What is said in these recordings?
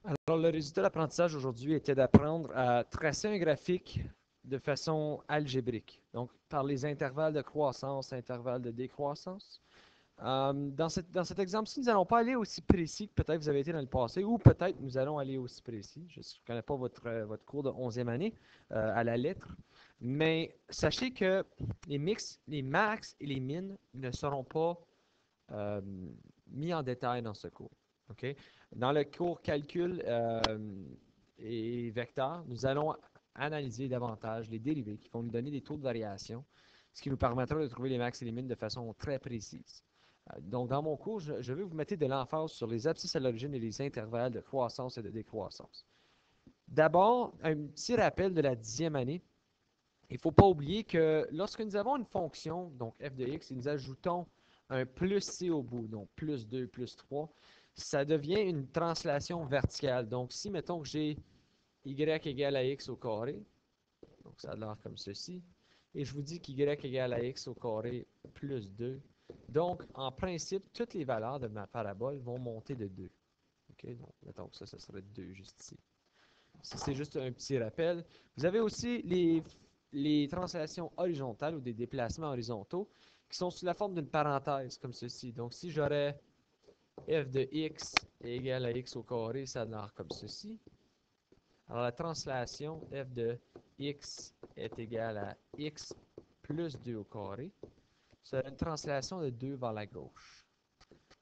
Alors, le résultat de l'apprentissage aujourd'hui était d'apprendre à tracer un graphique de façon algébrique, donc par les intervalles de croissance, intervalles de décroissance. Dans cet exemple-ci, nous n'allons pas aller aussi précis que peut-être vous avez été dans le passé, ou peut-être nous allons aller aussi précis. Je ne connais pas votre cours de 11e année à la lettre, mais sachez que les max et les min ne seront pas euh, mis en détail dans ce cours. OK? Dans le cours calcul et vecteur, nous allons analyser davantage les dérivés qui vont nous donner des taux de variation, ce qui nous permettra de trouver les max et les min de façon très précise. Donc, dans mon cours, je vais vous mettre de l'emphase sur les abscisses à l'origine et les intervalles de croissance et de décroissance. D'abord, un petit rappel de la 10e année. Il ne faut pas oublier que lorsque nous avons une fonction, donc f de x, et nous ajoutons un plus c au bout, donc plus 2, plus 3, ça devient une translation verticale. Donc, si, mettons que j'ai y égale à x au carré, donc ça a l'air comme ceci, et je vous dis qu'y égale à x au carré plus 2, donc, en principe, toutes les valeurs de ma parabole vont monter de 2. OK? Donc, mettons que ça serait 2 juste ici. C'est juste un petit rappel. Vous avez aussi les translations horizontales ou des déplacements horizontaux qui sont sous la forme d'une parenthèse comme ceci. Donc, si j'aurais f de x égale à x au carré, ça a l'air comme ceci. Alors, la translation f de x est égale à x plus 2 au carré. C'est une translation de 2 vers la gauche.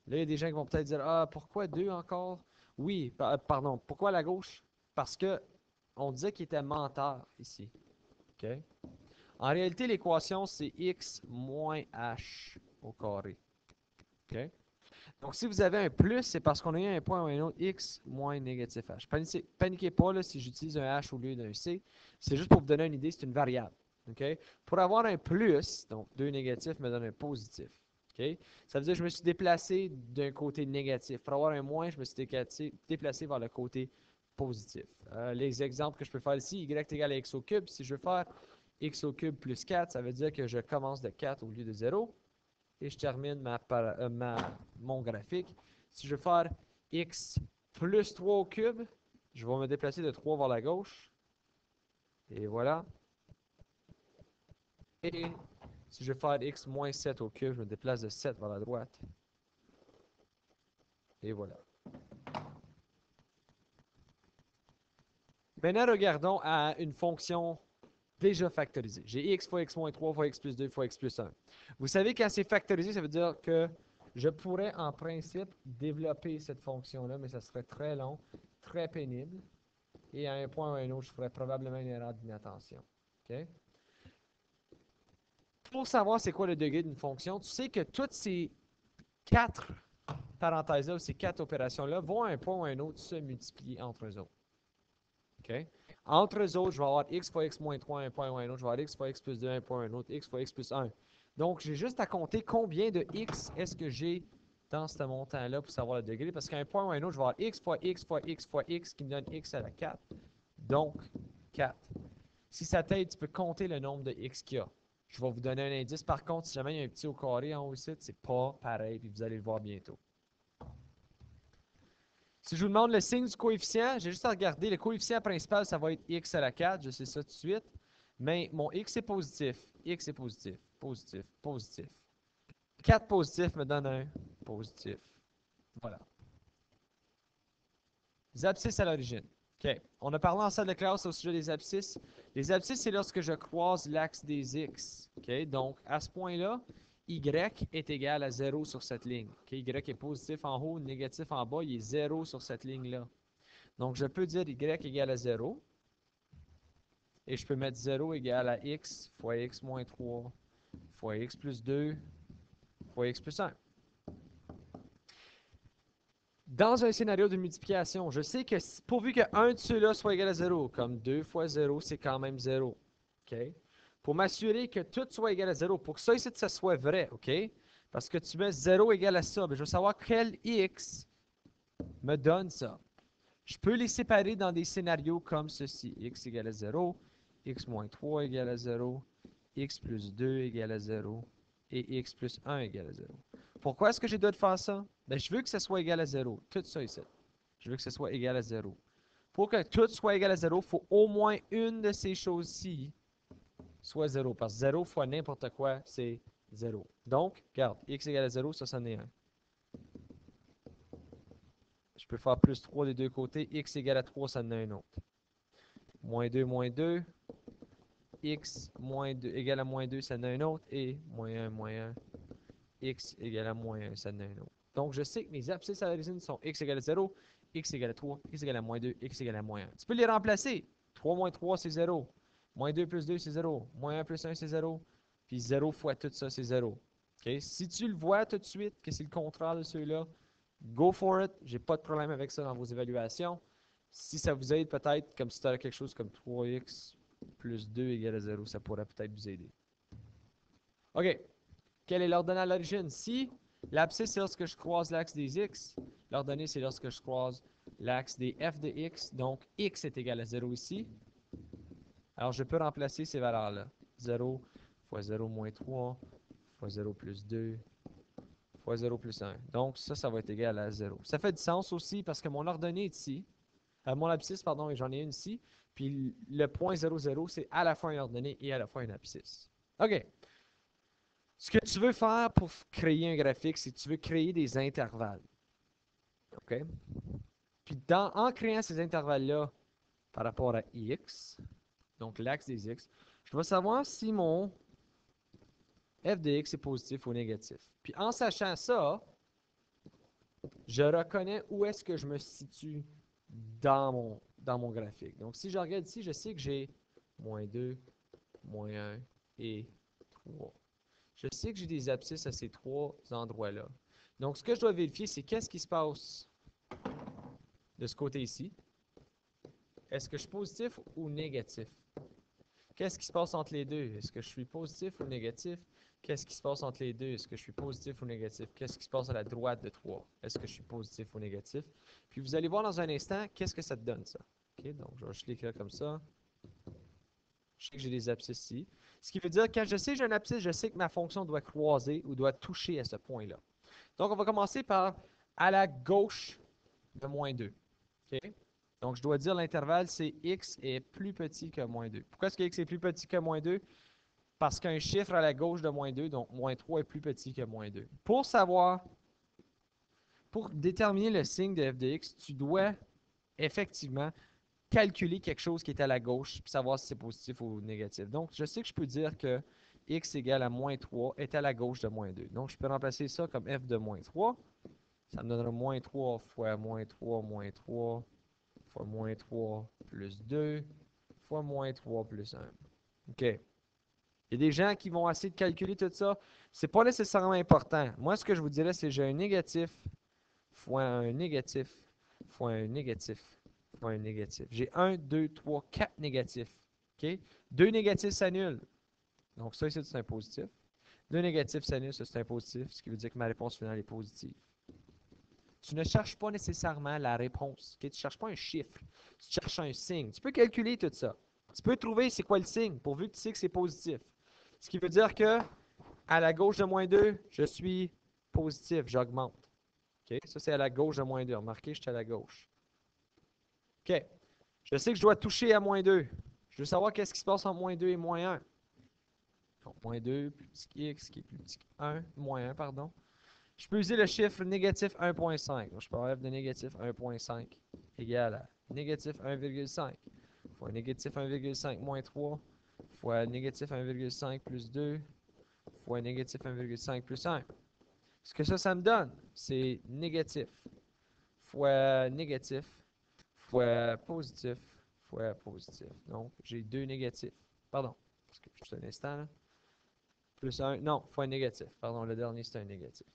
Là, il y a des gens qui vont peut-être dire, ah, pourquoi 2 encore? Oui, pardon, pourquoi la gauche? Parce que on disait qu'il était menteur ici. OK? En réalité, l'équation, c'est x moins h au carré. OK? Donc, si vous avez un plus, c'est parce qu'on a eu un point ou un autre x moins négatif h. Paniquez pas là, si j'utilise un h au lieu d'un c. C'est juste pour vous donner une idée, c'est une variable. OK? Pour avoir un plus, donc 2 négatifs me donne un positif. OK? Ça veut dire que je me suis déplacé d'un côté négatif. Pour avoir un moins, je me suis déplacé vers le côté positif. Les exemples que je peux faire ici, y égale à x au cube. Si je veux faire x au cube plus 4, ça veut dire que je commence de 4 au lieu de 0 et je termine mon graphique. Si je veux faire x plus 3 au cube, je vais me déplacer de 3 vers la gauche. Et voilà. Et si je veux faire x moins 7 au cube, je me déplace de 7 vers la droite. Et voilà. Maintenant, regardons à une fonction déjà factorisée. J'ai x fois x moins 3 fois x plus 2 fois x plus 1. Vous savez, quand c'est factorisé, ça veut dire que je pourrais, en principe, développer cette fonction-là, mais ça serait très long, très pénible. Et à un point ou à un autre, je ferais probablement une erreur d'inattention. OK? Pour savoir c'est quoi le degré d'une fonction, tu sais que toutes ces 4 parenthèses-là, ces 4 opérations-là, vont à un point ou à un autre se multiplier entre eux autres. OK? Entre eux autres, je vais avoir x fois x moins 3 à un point ou à un autre. Je vais avoir x fois x plus 2 à un point ou à un autre. X fois x plus 1. Donc, j'ai juste à compter combien de x est-ce que j'ai dans ce montant-là pour savoir le degré. Parce qu'à un point ou à un autre, je vais avoir x fois x fois x fois x qui me donne x à la 4. Donc, 4. Si ça t'aide, tu peux compter le nombre de x qu'il y a. Je vais vous donner un indice. Par contre, si jamais il y a un petit au carré en haut ici, c'est pas pareil, puis vous allez le voir bientôt. Si je vous demande le signe du coefficient, j'ai juste à regarder. Le coefficient principal, ça va être x à la 4. Je sais ça tout de suite. Mais mon x est positif. X est positif. Positif. Positif. 4 positifs me donne un positif. Voilà. Les abscisses à l'origine. OK. On a parlé en salle de classe au sujet des abscisses. Les abscisses, c'est lorsque je croise l'axe des x. OK. Donc, à ce point-là, y est égal à 0 sur cette ligne. OK. Y est positif en haut, négatif en bas. Il est 0 sur cette ligne-là. Donc, je peux dire y égale à 0. Et je peux mettre 0 égale à x fois x moins 3 fois x plus 2 fois x plus 1. Dans un scénario de multiplication, je sais que pourvu que un de ceux-là soit égal à 0, comme 2 fois 0, c'est quand même 0. OK? Pour m'assurer que tout soit égal à 0, pour que ça ici, ça soit vrai, OK? Parce que tu mets 0 égal à ça, je veux savoir quel x me donne ça. Je peux les séparer dans des scénarios comme ceci. X égale à 0, x moins 3 égale à 0, x plus 2 égale à 0 et x plus 1 égale à 0. Pourquoi est-ce que j'ai dois de faire ça? Ben, je veux que ça soit égal à 0. Tout ça ici. Je veux que ce soit égal à 0. Pour que tout soit égal à 0, il faut au moins une de ces choses-ci soit 0. Parce que 0 fois n'importe quoi, c'est 0. Donc, regarde, x égale à 0, ça en est 1. Je peux faire plus 3 des deux côtés. X égale à 3, ça en a un autre. Moins 2, x moins 2 égale à moins 2, ça en a un autre. Et moins 1, x égale à moins 1, ça en a un autre. Donc, je sais que mes abscisses à l'origine sont x égale à 0, x égale à 3, x égale à moins 2, x égale à moins 1. Tu peux les remplacer. 3 moins 3, c'est 0. Moins 2 plus 2, c'est 0. Moins 1 plus 1, c'est 0. Puis 0 fois tout ça, c'est 0. Okay? Si tu le vois tout de suite que c'est le contraire de ceux-là, go for it. J'ai pas de problème avec ça dans vos évaluations. Si ça vous aide peut-être, comme si tu as quelque chose comme 3x plus 2 égale à 0, ça pourrait peut-être vous aider. OK. Quelle est l'ordonnée à l'origine? Si l'abscisse, c'est lorsque je croise l'axe des x, l'ordonnée, c'est lorsque je croise l'axe des f de x. Donc, x est égal à 0 ici. Alors, je peux remplacer ces valeurs-là. 0 fois 0 moins 3 fois 0 plus 2 fois 0 plus 1. Donc, ça va être égal à 0. Ça fait du sens aussi parce que mon ordonnée est ici. Mon abscisse, pardon, et j'en ai une ici. Puis le point 0, 0, c'est à la fois une ordonnée et à la fois une abscisse. OK. Ce que tu veux faire pour créer un graphique, c'est que tu veux créer des intervalles. OK? Puis en créant ces intervalles-là par rapport à x, donc l'axe des x, je dois savoir si mon f de x est positif ou négatif. Puis en sachant ça, je reconnais où est-ce que je me situe dans mon graphique. Donc, si je regarde ici, je sais que j'ai moins 2, moins 1 et 3. Je sais que j'ai des abscisses à ces trois endroits-là. Donc, ce que je dois vérifier, c'est qu'est-ce qui se passe de ce côté ici. Est-ce que je suis positif ou négatif? Qu'est-ce qui se passe entre les deux? Est-ce que je suis positif ou négatif? Qu'est-ce qui se passe entre les deux? Est-ce que je suis positif ou négatif? Qu'est-ce qui se passe à la droite de 3? Est-ce que je suis positif ou négatif? Puis vous allez voir dans un instant, qu'est-ce que ça te donne, ça? OK, donc je vais juste l'écrire comme ça. Je sais que j'ai des abscisses ici. Ce qui veut dire, quand je sais que j'ai un abscisse, je sais que ma fonction doit croiser ou doit toucher à ce point-là. Donc, on va commencer par à la gauche de moins 2. OK? Donc, je dois dire l'intervalle, c'est x est plus petit que moins 2. Pourquoi est-ce que x est plus petit que moins 2? Parce qu'un chiffre à la gauche de moins 2, donc moins 3 est plus petit que moins 2. Pour savoir, pour déterminer le signe de f de x, tu dois effectivement calculer quelque chose qui est à la gauche puis savoir si c'est positif ou négatif. Donc, je sais que je peux dire que x égale à moins 3 est à la gauche de moins 2. Donc, je peux remplacer ça comme f de moins 3. Ça me donnera moins 3 fois moins 3 moins 3 fois moins 3 plus 2 fois moins 3 plus 1. OK. Il y a des gens qui vont essayer de calculer tout ça. Ce n'est pas nécessairement important. Moi, ce que je vous dirais, c'est que j'ai un négatif fois un négatif fois un négatif fois un négatif. J'ai 1, 2, 3, 4 négatifs. OK? 2 négatifs s'annulent. Donc, ça ici, c'est un positif. 2 négatifs s'annulent, ça c'est un positif, ce qui veut dire que ma réponse finale est positive. Tu ne cherches pas nécessairement la réponse. Okay? Tu ne cherches pas un chiffre. Tu cherches un signe. Tu peux calculer tout ça. Tu peux trouver c'est quoi le signe, pourvu que tu sais que c'est positif. Ce qui veut dire que à la gauche de moins 2, je suis positif, j'augmente. Okay? Ça, c'est à la gauche de moins 2. Remarquez, je suis à la gauche. OK. Je sais que je dois toucher à moins 2. Je veux savoir qu'est-ce qui se passe entre moins 2 et moins 1. Donc, moins 2 plus petit x qui est plus petit que 1, moins 1, pardon. Je peux user le chiffre négatif 1.5. Donc, je peux avoir f de négatif 1.5 égale à négatif 1,5 fois négatif 1,5 moins 3 fois négatif 1,5 plus 2 fois négatif 1,5 plus 1. Ce que ça me donne, c'est négatif fois négatif fois positif fois positif. Donc, j'ai deux négatifs. Pardon, parce que juste un instant, là. Plus 1, non, fois négatif. Pardon, le dernier, c'est un négatif.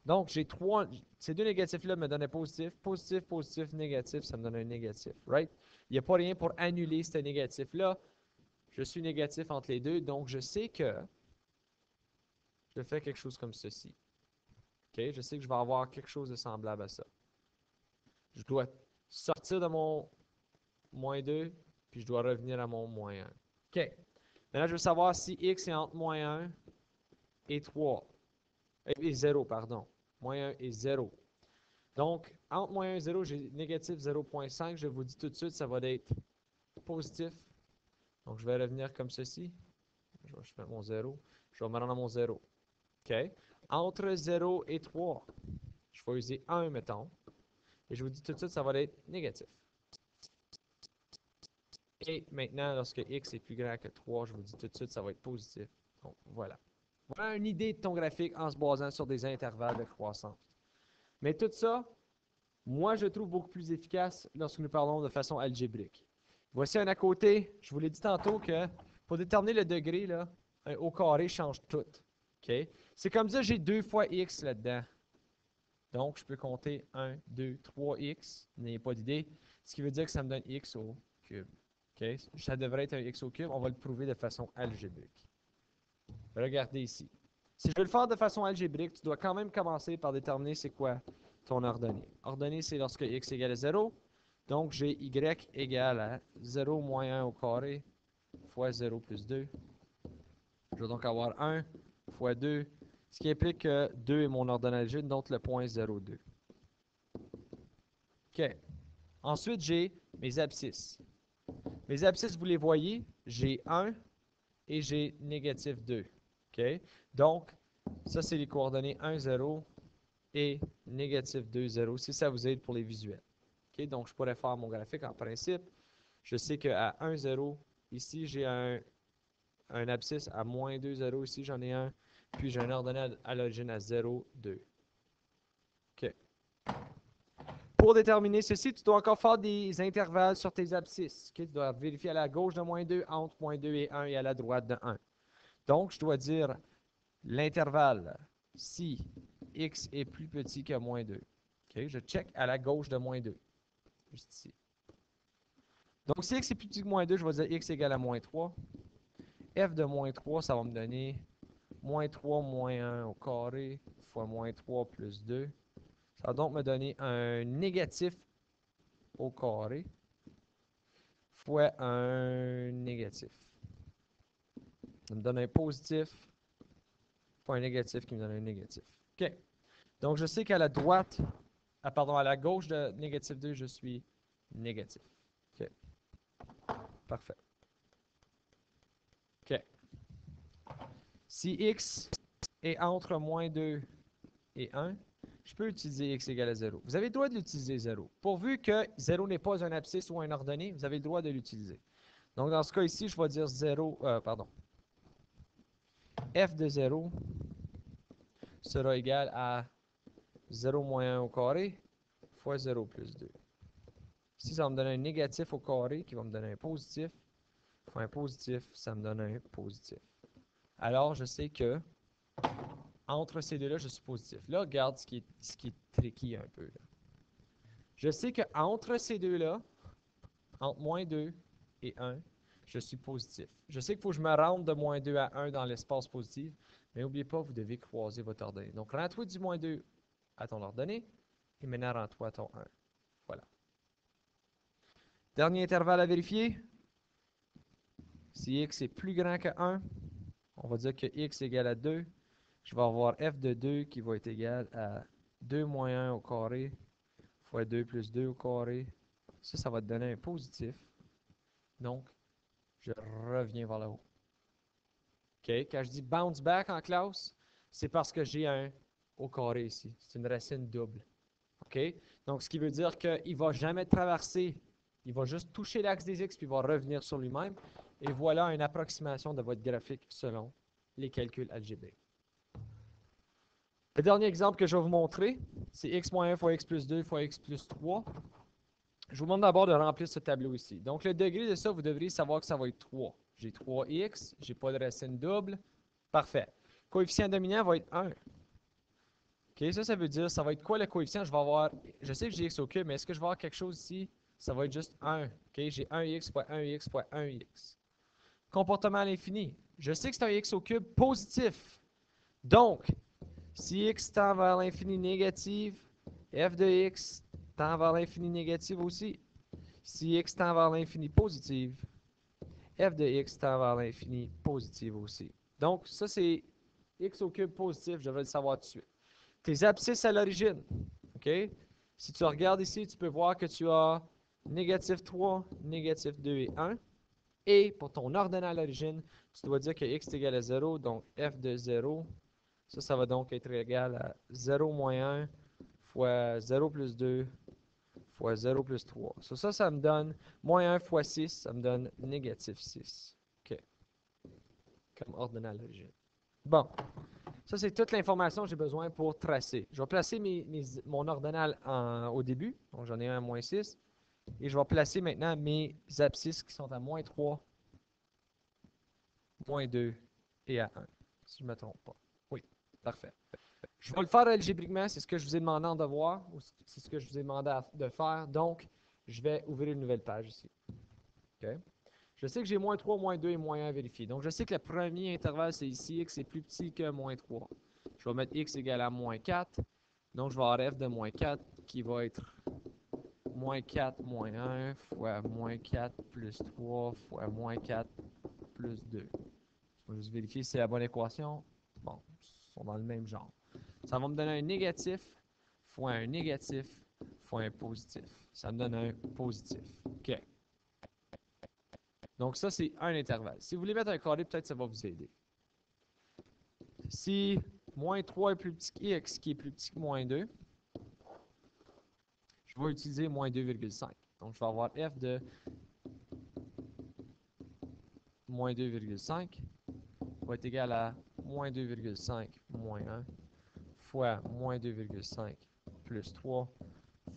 Donc, j'ai trois, ces deux négatifs-là me donnaient positif. Positif, positif, négatif, ça me donne un négatif, right? Il n'y a pas rien pour annuler ce négatif-là. Je suis négatif entre les deux, donc je sais que je fais quelque chose comme ceci. OK? Je sais que je vais avoir quelque chose de semblable à ça. Je dois sortir de mon moins 2, puis je dois revenir à mon moins 1. OK. Maintenant, je veux savoir si x est entre moins 1 et 3. Et 0, pardon. Moins 1 et 0. Donc, entre moins 1 et 0, j'ai négatif 0,5. Je vous dis tout de suite, ça va être positif. Donc, je vais revenir comme ceci. Je vais mettre mon 0. Je vais me rendre à mon 0. OK? Entre 0 et 3, je vais user 1, mettons. Et je vous dis tout de suite, ça va être négatif. Et maintenant, lorsque x est plus grand que 3, je vous dis tout de suite, ça va être positif. Donc, voilà. Voilà une idée de ton graphique en se basant sur des intervalles de croissance. Mais tout ça, moi, je trouve beaucoup plus efficace lorsque nous parlons de façon algébrique. Voici un à côté. Je vous l'ai dit tantôt que pour déterminer le degré, là, un au carré change tout. OK? C'est comme ça, j'ai 2 fois x là-dedans. Donc, je peux compter 1, 2, 3x. N'ayez pas d'idée. Ce qui veut dire que ça me donne x au cube. OK? Ça devrait être un x au cube. On va le prouver de façon algébrique. Regardez ici. Si je veux le faire de façon algébrique, tu dois quand même commencer par déterminer c'est quoi ton ordonnée. Ordonnée, c'est lorsque x égale à 0. Donc, j'ai y égale à 0 moins 1 au carré fois 0 plus 2. Je vais donc avoir 1 fois 2, ce qui implique que 2 est mon ordonnée algébrique, donc le point 0,2. OK. Ensuite, j'ai mes abscisses. Mes abscisses, vous les voyez, j'ai 1 et j'ai négatif 2. OK? Donc, ça, c'est les coordonnées 1, 0 et négatif 2, 0, si ça vous aide pour les visuels. OK? Donc, je pourrais faire mon graphique en principe. Je sais qu'à 1, 0, ici, j'ai un abscisse à moins 2, 0. Ici, j'en ai un. Puis, j'ai un ordonnée à l'origine à 0, 2. OK. Pour déterminer ceci, tu dois encore faire des intervalles sur tes abscisses. Okay? Tu dois vérifier à la gauche de moins 2, entre moins 2 et 1 et à la droite de 1. Donc, je dois dire l'intervalle si x est plus petit que moins 2. Okay? Je check à la gauche de moins 2. Juste ici. Donc, si x est plus petit que moins 2, je vais dire x égale à moins 3. F de moins 3, ça va me donner moins 3 moins 1 au carré fois moins 3 plus 2. Ça va donc me donner un négatif au carré fois un négatif. Ça me donne un positif fois un négatif qui me donne un négatif. OK. Donc, je sais qu'à la droite, à la gauche de négatif 2, je suis négatif. OK. Parfait. OK. Si x est entre moins 2 et 1, je peux utiliser x égale à 0. Vous avez le droit de l'utiliser 0. Pourvu que 0 n'est pas un abscisse ou un ordonnée, vous avez le droit de l'utiliser. Donc, dans ce cas ici, je vais dire 0, f de 0 sera égal à 0 moins 1 au carré fois 0 plus 2. Ici, ça va me donner un négatif au carré qui va me donner un positif. Fois un positif, ça me donne un positif. Alors, je sais que entre ces deux-là, je suis positif. Là, regarde ce qui est tricky un peu. Là. Je sais qu'entre ces deux-là, entre moins 2 et 1, je suis positif. Je sais qu'il faut que je me rende de moins 2 à 1 dans l'espace positif, mais n'oubliez pas, vous devez croiser votre ordonnée. Donc, rends-toi du moins 2 à ton ordonnée et maintenant rends-toi à ton 1. Voilà. Dernier intervalle à vérifier. Si x est plus grand que 1, on va dire que x égale à 2. Je vais avoir f de 2 qui va être égal à 2 moins 1 au carré fois 2 plus 2 au carré. Ça va te donner un positif. Donc, je reviens vers le haut. OK? Quand je dis bounce back en classe, c'est parce que j'ai un au carré ici. C'est une racine double. OK? Donc, ce qui veut dire qu'il ne va jamais traverser. Il va juste toucher l'axe des x puis il va revenir sur lui-même. Et voilà une approximation de votre graphique selon les calculs algébriques. Le dernier exemple que je vais vous montrer, c'est x moins 1 fois x plus 2 fois x plus 3. Je vous demande d'abord de remplir ce tableau ici. Donc, le degré de ça, vous devriez savoir que ça va être 3. J'ai 3x, j'ai pas de racine double. Parfait. Coefficient dominant va être 1. OK, ça veut dire, ça va être quoi le coefficient? Je sais que j'ai x au cube, mais est-ce que je vais avoir quelque chose ici? Ça va être juste 1. OK, j'ai 1x fois 1x fois 1x. Comportement à l'infini. Je sais que c'est un x au cube positif. Donc, si x tend vers l'infini négative, f de x tend vers l'infini négative aussi. Si x tend vers l'infini positive, f de x tend vers l'infini positive aussi. Donc, ça, c'est x au cube positif, je vais le savoir tout de suite. Tes abscisses à l'origine, OK? Si tu regardes ici, tu peux voir que tu as négatif 3, négatif 2 et 1. Et pour ton ordonnal à l'origine, tu dois dire que x est égal à 0, donc f de 0, ça va donc être égal à 0 moins 1 fois 0 plus 2 fois 0 plus 3. Ça me donne moins 1 fois 6, ça me donne négatif 6. OK. Comme ordonnal à l'origine. Bon. Ça, c'est toute l'information que j'ai besoin pour tracer. Je vais placer mon ordonnal au début. Donc, j'en ai un à moins 6. Et je vais placer maintenant mes abscisses qui sont à moins 3, moins 2 et à 1. Si je ne me trompe pas. Oui, parfait. Je vais le faire algébriquement. C'est ce que je vous ai demandé en devoir. Ou c'est ce que je vous ai demandé de faire. Donc, je vais ouvrir une nouvelle page ici. OK? Je sais que j'ai moins 3, moins 2 et moins 1 à vérifier. Donc, je sais que le premier intervalle, c'est ici. X est plus petit que moins 3. Je vais mettre x égale à moins 4. Donc, je vais avoir f de moins 4 qui va être moins 4 moins 1 fois moins 4 plus 3 fois moins 4 plus 2. Je vais juste vérifier si c'est la bonne équation. Bon, ils sont dans le même genre. Ça va me donner un négatif fois un négatif fois un positif. Ça me donne un positif. OK. Donc, ça, c'est un intervalle. Si vous voulez mettre un carré, peut-être ça va vous aider. Si moins 3 est plus petit que x, qui est plus petit que moins 2, je vais utiliser moins 2,5. Donc, je vais avoir f de moins 2,5 va être égal à moins 2,5 moins 1 fois moins 2,5 plus 3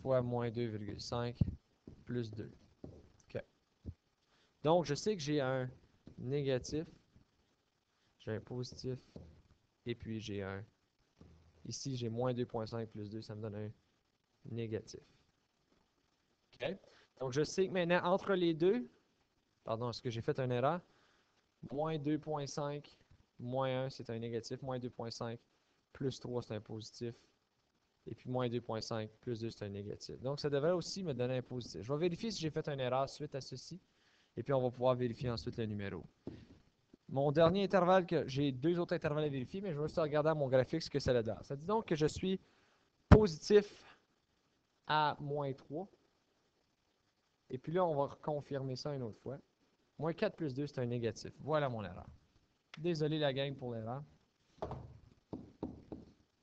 fois moins 2,5 plus 2. OK. Donc, je sais que j'ai un négatif, j'ai un positif, et puis j'ai un... Ici, j'ai moins 2,5 plus 2, ça me donne un négatif. OK? Donc, je sais que maintenant, entre les deux, pardon, est-ce que j'ai fait une erreur? Moins 2,5, moins 1, c'est un négatif. Moins 2,5, plus 3, c'est un positif. Et puis, moins 2,5, plus 2, c'est un négatif. Donc, ça devrait aussi me donner un positif. Je vais vérifier si j'ai fait une erreur suite à ceci. Et puis, on va pouvoir vérifier ensuite le numéro. Mon dernier intervalle, j'ai deux autres intervalles à vérifier, mais je vais juste regarder à mon graphique ce que ça donne. Ça dit donc que je suis positif à moins 3. Et puis là, on va confirmer ça une autre fois. Moins 4 plus 2, c'est un négatif. Voilà mon erreur. Désolé la gang pour l'erreur.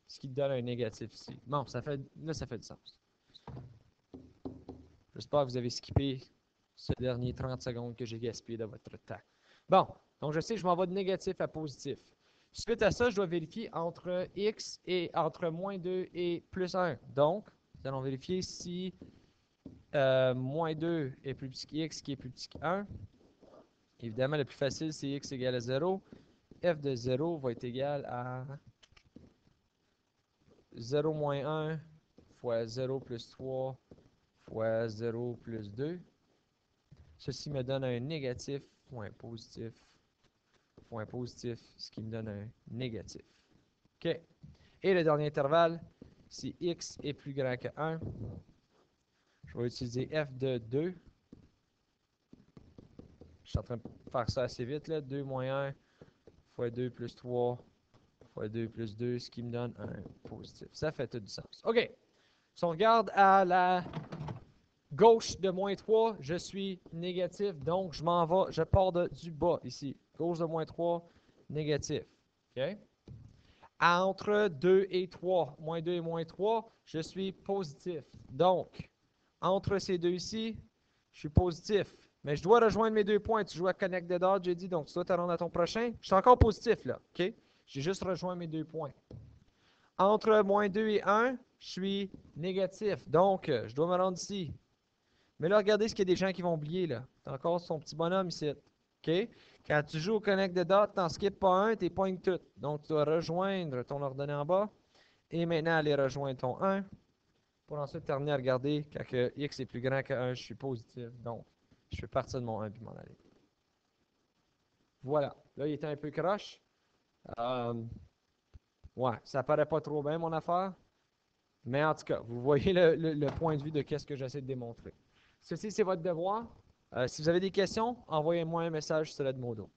Ce qui te donne un négatif ici. Bon, là, ça fait du sens. J'espère que vous avez skippé ce dernier 30 secondes que j'ai gaspillé de votre temps. Bon, donc je sais que je m'en vais de négatif à positif. Suite à ça, je dois vérifier entre x et entre moins 2 et plus 1. Donc, nous allons vérifier si moins 2 est plus petit qu'x qui est plus petit que 1. Évidemment, le plus facile, c'est x égale à 0. F de 0 va être égal à 0 moins 1 fois 0 plus 3 fois 0 plus 2. Ceci me donne un négatif fois un positif fois un positif, ce qui me donne un négatif. OK. Et le dernier intervalle, si x est plus grand que 1, je vais utiliser f de 2. Je suis en train de faire ça assez vite, là. 2 moins 1 fois 2 plus 3 fois 2 plus 2, ce qui me donne un positif. Ça fait tout du sens. OK. Si on regarde à la gauche de moins 3, je suis négatif, donc je pars du bas ici. Gauche de moins 3, négatif. OK? Entre 2 et 3, moins 2 et moins 3, je suis positif. Donc, entre ces deux ici, je suis positif. Mais je dois rejoindre mes 2 points. Tu joues à Connect the Dots, j'ai dit, donc tu dois te rendre à ton prochain. Je suis encore positif là, OK? J'ai juste rejoint mes 2 points. Entre moins 2 et 1, je suis négatif. Donc, je dois me rendre ici. Mais là, regardez ce qu'il y a des gens qui vont oublier, là. T'as encore son petit bonhomme ici. OK? Quand tu joues au Connect the Dots, t'en skippes pas un, t'es pognes tout. Donc, tu dois rejoindre ton ordonnée en bas. Et maintenant, aller rejoindre ton 1. Pour ensuite terminer à regarder quand que x est plus grand que 1, je suis positif. Donc, je fais partir de mon 1 puis m'en aller. Voilà. Là, il était un peu croche. Ouais, ça paraît pas trop bien, mon affaire. Mais en tout cas, vous voyez le point de vue de qu'est-ce que j'essaie de démontrer. Ceci, c'est votre devoir. Si vous avez des questions, envoyez-moi un message sur Edmodo.